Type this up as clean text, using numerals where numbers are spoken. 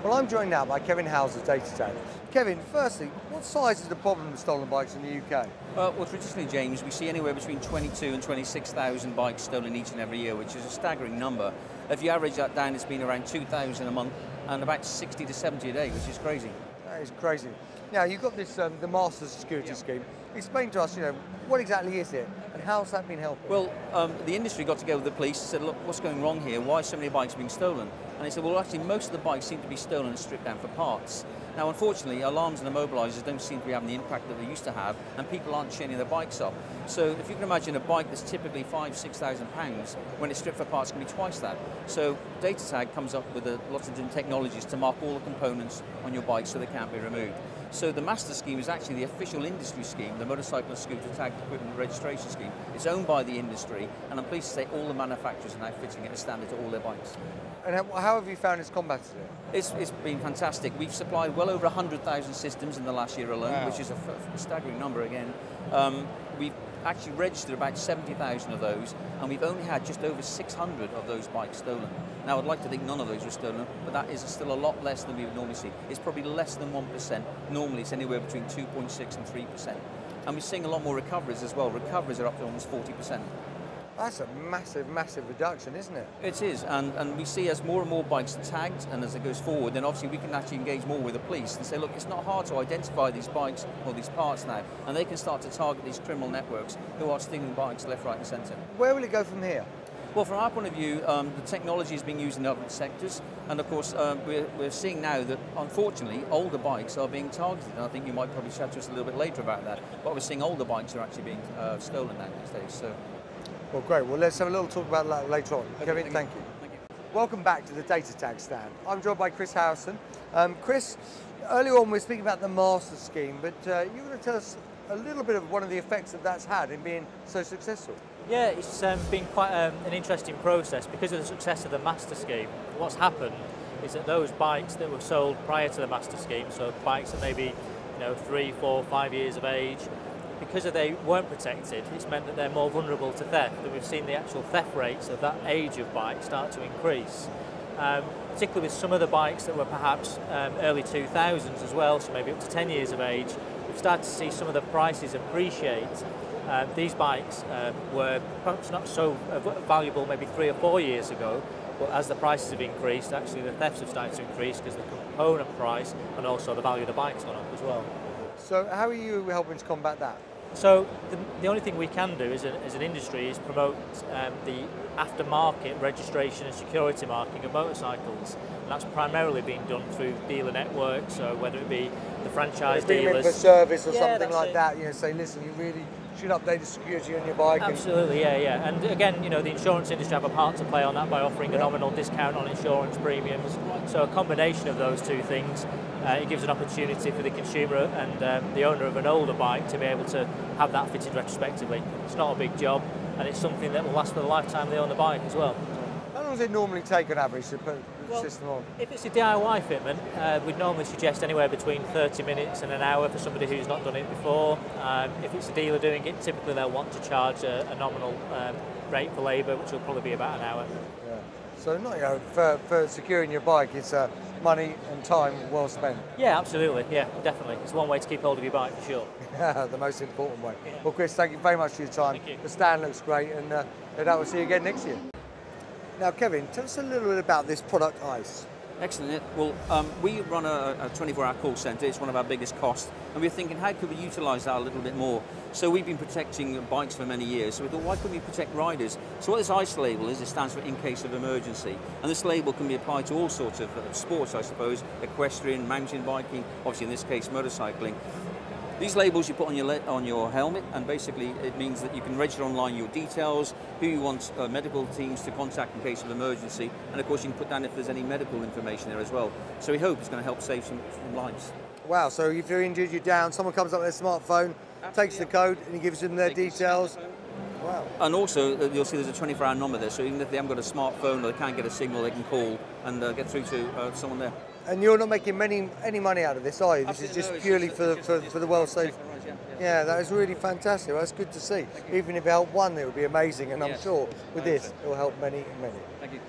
Well, I'm joined now by Kevin Howes of Datatag. Kevin, firstly, what size is the problem with stolen bikes in the UK? Well, traditionally, James, we see anywhere between 22 and 26,000 bikes stolen each and every year, which is a staggering number. If you average that down, it's been around 2,000 a month and about 60 to 70 a day, which is crazy. That is crazy. Now, you've got this, the Master Security Scheme. Explain to us, what exactly is it and how's that been helping? Well, the industry got together with the police and said, look, what's going wrong here? Why are so many bikes being stolen? And they said, well, actually, most of the bikes seem to be stolen and stripped down for parts. Now, unfortunately, alarms and immobilisers don't seem to be having the impact that they used to have, and people aren't chaining their bikes up. So if you can imagine a bike that's typically £5,000–6,000, when it's stripped for parts, it can be twice that. So Datatag comes up with lots of different technologies to mark all the components on your bike so they can't be removed. So the Master Scheme is actually the official industry scheme, the Motorcycle and Scooter Tag Equipment Registration Scheme. It's owned by the industry, and I'm pleased to say all the manufacturers are now fitting it as standard to all their bikes. And how have you found it's combated it? It's been fantastic. We've supplied well over 100,000 systems in the last year alone, wow, which is a staggering number again. We've actually registered about 70,000 of those, and we've only had just over 600 of those bikes stolen. Now, I'd like to think none of those were stolen, but that is still a lot less than we would normally see. It's probably less than 1%. Normally, it's anywhere between 2.6 and 3%. And we're seeing a lot more recoveries as well. Recoveries are up to almost 40%. That's a massive, massive reduction, isn't it? It is, and we see as more and more bikes are tagged, and as it goes forward, then obviously we can actually engage more with the police and say, look, it's not hard to identify these bikes or these parts now, and they can start to target these criminal networks who are stealing bikes left, right and centre. Where will it go from here? Well, from our point of view, the technology is being used in other sectors, and of course we're seeing now that unfortunately older bikes are being targeted, and I think you might probably chat to us a little bit later about that, but we're seeing older bikes are actually being stolen now these days. So. Well, great. Well, let's have a little talk about that later on. Okay, Kevin, thank you. Thank you. Welcome back to the Datatag stand. I'm joined by Chris Harrison. Chris, earlier on we were speaking about the Master Scheme, but you want to tell us a little bit of one of the effects that that's had in being so successful? Yeah, it's been quite an interesting process because of the success of the Master Scheme. What's happened is that those bikes that were sold prior to the Master Scheme, so bikes that maybe 3, 4, 5 years of age, because they weren't protected, it's meant that they're more vulnerable to theft, and we've seen the actual theft rates of that age of bike start to increase. Particularly with some of the bikes that were perhaps early 2000s as well, so maybe up to 10 years of age, we've started to see some of the prices appreciate. These bikes were perhaps not so valuable maybe 3 or 4 years ago, but as the prices have increased, actually the thefts have started to increase because the component price and also the value of the bike's gone up as well. So how are you helping to combat that? So the only thing we can do as an industry is promote the aftermarket registration and security marking of motorcycles. And that's primarily being done through dealer networks, so whether it be the franchise dealers. For service or something like it. that, say, listen, you really should update the security on your bike. Absolutely, yeah. And again, the insurance industry have a part to play on that by offering a nominal discount on insurance premiums. So a combination of those two things, it gives an opportunity for the consumer and the owner of an older bike to be able to have that fitted retrospectively. It's not a big job, and it's something that will last for the lifetime they own the bike as well. How long does it normally take on average to put the system on? If it's a DIY fitment, we'd normally suggest anywhere between 30 minutes and an hour for somebody who's not done it before. If it's a dealer doing it, typically they'll want to charge a nominal rate for labour, which will probably be about an hour. Yeah. So not, for securing your bike, it's money and time well spent. Yeah, absolutely. Yeah, definitely. It's one way to keep hold of your bike for sure. The most important way. Yeah. Well, Chris, thank you very much for your time. Thank you. The stand looks great, and no doubt we'll see you again next year. Now, Kevin, tell us a little bit about this product, ICE. Excellent. Well, we run a 24-hour call centre. It's one of our biggest costs, and we're thinking, how could we utilise that a little bit more? So we've been protecting bikes for many years, so we thought, why couldn't we protect riders? So what this ICE label is, it stands for in case of emergency, and this label can be applied to all sorts of sports, I suppose, equestrian, mountain biking, obviously in this case motorcycling. These labels you put on your helmet, and basically it means that you can register online your details, who you want medical teams to contact in case of emergency, and of course you can put down if there's any medical information there as well. So we hope it's going to help save some lives. Wow, so if you're injured, you're down, someone comes up with their smartphone, takes the code and he gives them their details. Wow. And also, you'll see there's a 24-hour number there, so even if they haven't got a smartphone or they can't get a signal, they can call and get through to someone there. And you're not making any money out of this, are you? This is just purely for the well safe. Yeah, that is really fantastic. Well, that's good to see. Even if it helped one, it would be amazing, and I'm sure with this, it will help many and many. Thank you.